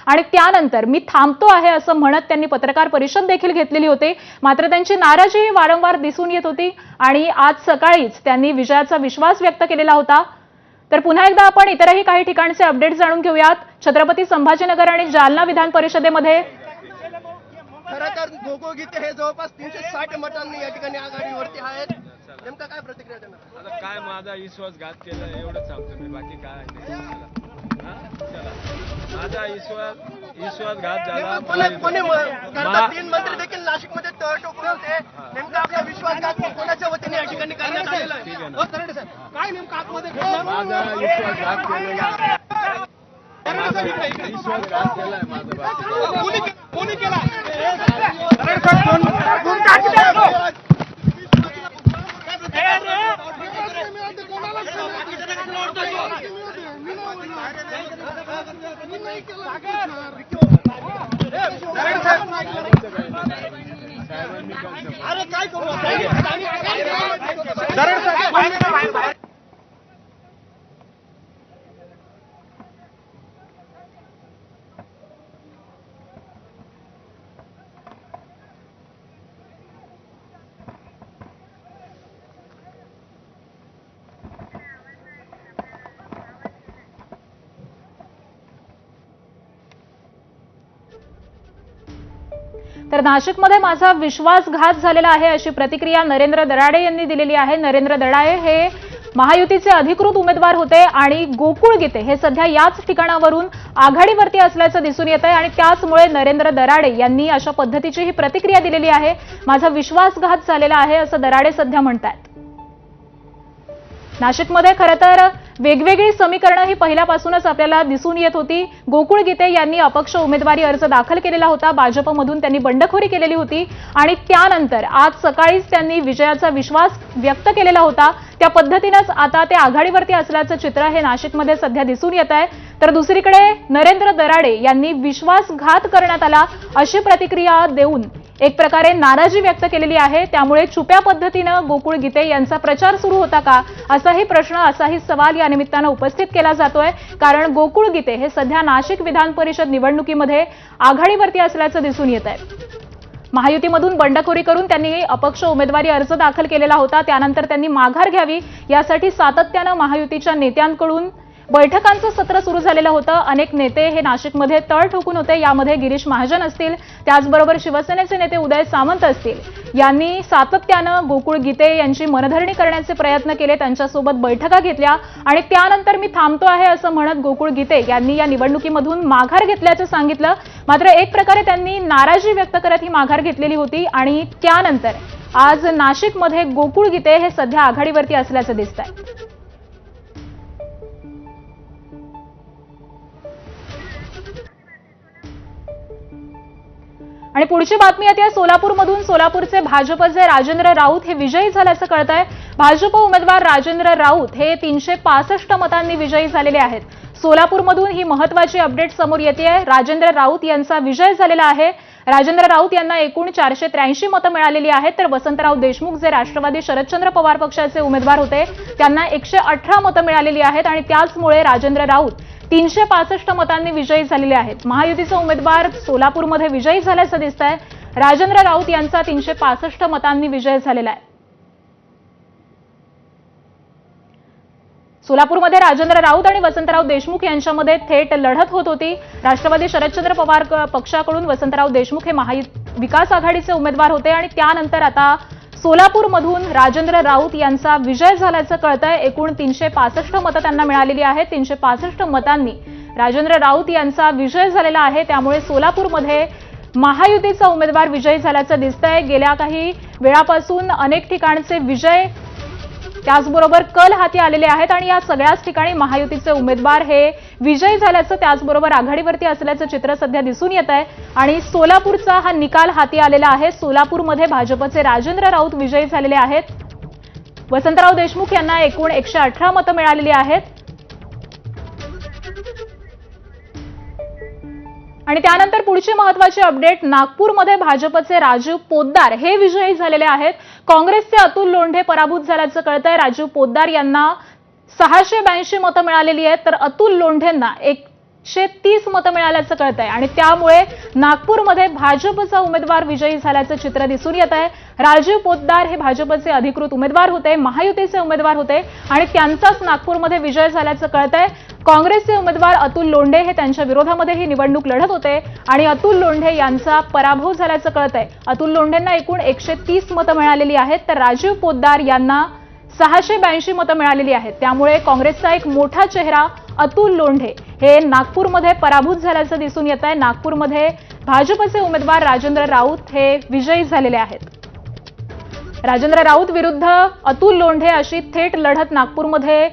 आणि त्यानंतर मी थांबतो आहे असं म्हणत त्यांनी पत्रकार परिषद देखील घेतलेली होती। मात्र त्यांची नाराजी वारंवार दिसून येत होती आणि आज सकाळीच त्यांनी विजयाचा विश्वास व्यक्त केलेला होता। तर पुन्हा एकदा आपण इतरही काही ठिकाणचे अपडेट जाणून घेऊयात। छत्रपती संभाजीनगर आणि जालना विधान परिषदेमध्ये खरंतर गोकुळ गीते हे जवळपास 360 मतांनी या ठिकाणी आघाडीवरती आहेत। नेमका काय प्रतिक्रिया देणार? आता काय माझा विश्वासघात केला एवढं सांगतो मी, बाकी काय नाही। माझा विश्वासघात झाला। तीन मंत्री देखील नाशिकमध्ये तळ ठोकले होते। नेमका आपला विश्वासघात कोणाच्या वतीने या ठिकाणी करण्यात आलेला आहे? काय नेमका आतमध्ये माझा विश्वासघात केलेला विश्वासघात केलाय माझा। कोणी केला? अरे काय करू? तर नाशिकमध्ये माझा विश्वासघात झालेला आहे अशी प्रतिक्रिया नरेंद्र दराडे यांनी दिलेली आहे। नरेंद्र दराडे हे महायुतीचे अधिकृत उमेदवार होते आणि गोकुळ गीते हे सध्या याच ठिकाणावरून आघाडीवरती असल्याचं दिसून येत आहे आणि त्याचमुळे नरेंद्र दराडे यांनी अशा पद्धतीची ही प्रतिक्रिया दिलेली आहे। माझा विश्वासघात झालेला आहे असं दराडे सध्या म्हणतात। नाशिकमध्ये खरं तर वेगवेगळी समीकरणं ही पहिल्यापासूनच आपल्याला दिसून येत होती। गोकुळ गीते यांनी अपक्ष उमेदवारी अर्ज दाखल केलेला होता। भाजपमधून त्यांनी बंडखोरी केलेली होती आणि त्यानंतर आज सकाळीच त्यांनी विजयाचा विश्वास व्यक्त केलेला होता। त्या पद्धतीनेच आता ते आघाडीवरती असल्याचं चित्र हे नाशिकमध्ये सध्या दिसून येत आहे। तर दुसरीकडे नरेंद्र दराडे यांनी विश्वासघात करण्यात आला अशी प्रतिक्रिया देऊन एक प्रकारे नाराजी व्यक्त केलेली आहे। त्यामुळे छुप्या पद्धतीने गोकुळ गीते यांचा प्रचार सुरू होता का असाही प्रश्न असाही सवाल या निमित्ताने उपस्थित केला जातोय। कारण गोकुळ गीते हे सध्या नाशिक विधान परिषद निवडणुकीमध्ये आघाडीवरती असल्याचं दिसून येत आहे। महायुतीमधून बंडखोरी करून त्यांनी अपक्ष उमेदवारी अर्ज दाखल केलेला होता। त्यानंतर त्यांनी माघार घ्यावी यासाठी सातत्याने महायुतीच्या नेत्यांकडून बैठकांचं सत्र सुरू झालेलं होतं। अनेक नेते हे नाशिकमध्ये तळ ठोकून होते। यामध्ये गिरीश महाजन असतील, त्याचबरोबर शिवसेनेचे नेते उदय सामंत असतील, यांनी सातत्यानं गोकुळ गीते यांची मनधरणी करण्याचे प्रयत्न केले, त्यांच्यासोबत बैठका घेतल्या आणि त्यानंतर मी थांबतो आहे असं म्हणत गोकुळ गीते यांनी या निवडणुकीमधून माघार घेतल्याचं सांगितलं। मात्र एक प्रकारे त्यांनी नाराजी व्यक्त करत ही माघार घेतलेली होती आणि त्यानंतर आज नाशिकमध्ये गोकुळ गीते हे सध्या आघाडीवरती असल्याचं दिसतंय। आणि पुढची बातमी येते सोलापूरमधून। सोलापूरचे भाजपचे राजेंद्र राऊत हे विजयी झाल्याचं कळतंय। भाजप उमेदवार राजेंद्र राऊत हे 365 मतांनी विजयी झालेले आहेत। सोलापूरमधून ही महत्त्वाची अपडेट समोर येते। राजेंद्र राऊत यांचा विजय झालेला आहे। राजेंद्र राऊत यांना एकूण 483 मतं मिळालेली आहेत। तर वसंतराव देशमुख जे राष्ट्रवादी शरदचंद्र पवार पक्षाचे उमेदवार होते त्यांना 118 मतं मिळालेली आहेत आणि त्याचमुळे राजेंद्र राऊत 365 मतांनी विजयी झालेले आहेत। महायुतीचा उमेदवार सोलापूरमध्ये विजयी झाल्याचं दिसतंय। राजेंद्र राऊत यांचा 365 मतांनी विजय झालेला आहे। सोलापूरमध्ये राजेंद्र राऊत आणि वसंतराव देशमुख यांच्यामध्ये थेट लढत होत होती। राष्ट्रवादी शरदचंद्र पवार पक्षाकडून वसंतराव देशमुख हे महाविकास आघाडीचे उमेदवार होते आणि त्यानंतर आता सोलापूरमधून राजेंद्र राऊत यांचा विजय झाल्याचं कळतंय। एकूण 365 मतं त्यांना मिळालेली आहेत। 365 मतांनी राजेंद्र राऊत यांचा विजय झालेला आहे। त्यामुळे सोलापूरमध्ये महायुतीचा उमेदवार विजयी झाल्याचं दिसतंय। गेल्या काही वेळापासून अनेक ठिकाणचे विजय त्याचबरोबर कल हाती आलेले आहेत आणि या सगळ्याच ठिकाणी महायुतीचे उमेदवार हे विजयी झाल्याचं त्याचबरोबर आघाडीवरती असल्याचं चित्र सध्या दिसून येत आहे आणि सोलापूरचा हा निकाल हाती आलेला आहे। सोलापूरमध्ये भाजपचे राजेंद्र राऊत विजयी झालेले आहेत। वसंतराव देशमुख यांना एकूण 118 मतं मिळालेली आहेत आणि त्यानंतर पुढची महत्त्वाची अपडेट, नागपूरमध्ये भाजपचे राजीव पोद्दार हे विजयी झालेले आहेत। काँग्रेसचे अतुल लोंढे पराभूत झाल्याचं कळतंय। राजीव पोद्दार यांना 682 मतं मिळालेली आहेत तर अतुल लोंढेंना 130 मतं मिळाल्याचं कळत आहे आणि त्यामुळे नागपूरमध्ये भाजपचा उमेदवार विजयी झाल्याचं चित्र दिसून येत आहे. राजीव पोतदार हे भाजपचे अधिकृत उमेदवार होते, महायुतीचे उमेदवार होते आणि त्यांचाच नागपूरमध्ये विजय झाल्याचं कळत आहे. काँग्रेसचे उमेदवार अतुल लोंढे हे त्यांच्या विरोधामध्ये ही निवडणूक लढत होते आणि अतुल लोंढे यांचा पराभव झाल्याचं कळत आहे. अतुल लोंढेंना एकूण 130 मतं मिळालेली आहेत, तर राजीव पोतदार यांना 682 मतं मिळालेली आहेत. त्यामुळे काँग्रेसचा एक मोठा चेहरा अतुल लोंढे हे नागपूरमध्ये पराभूत झाल्याचं दिसून येत आहे. नागपूरमध्ये भाजपचे उमेदवार राजेंद्र राऊत हे विजयी झालेले आहेत. राजेंद्र राऊत विरुद्ध अतुल लोंढे अशी थेट लढत नागपूरमध्ये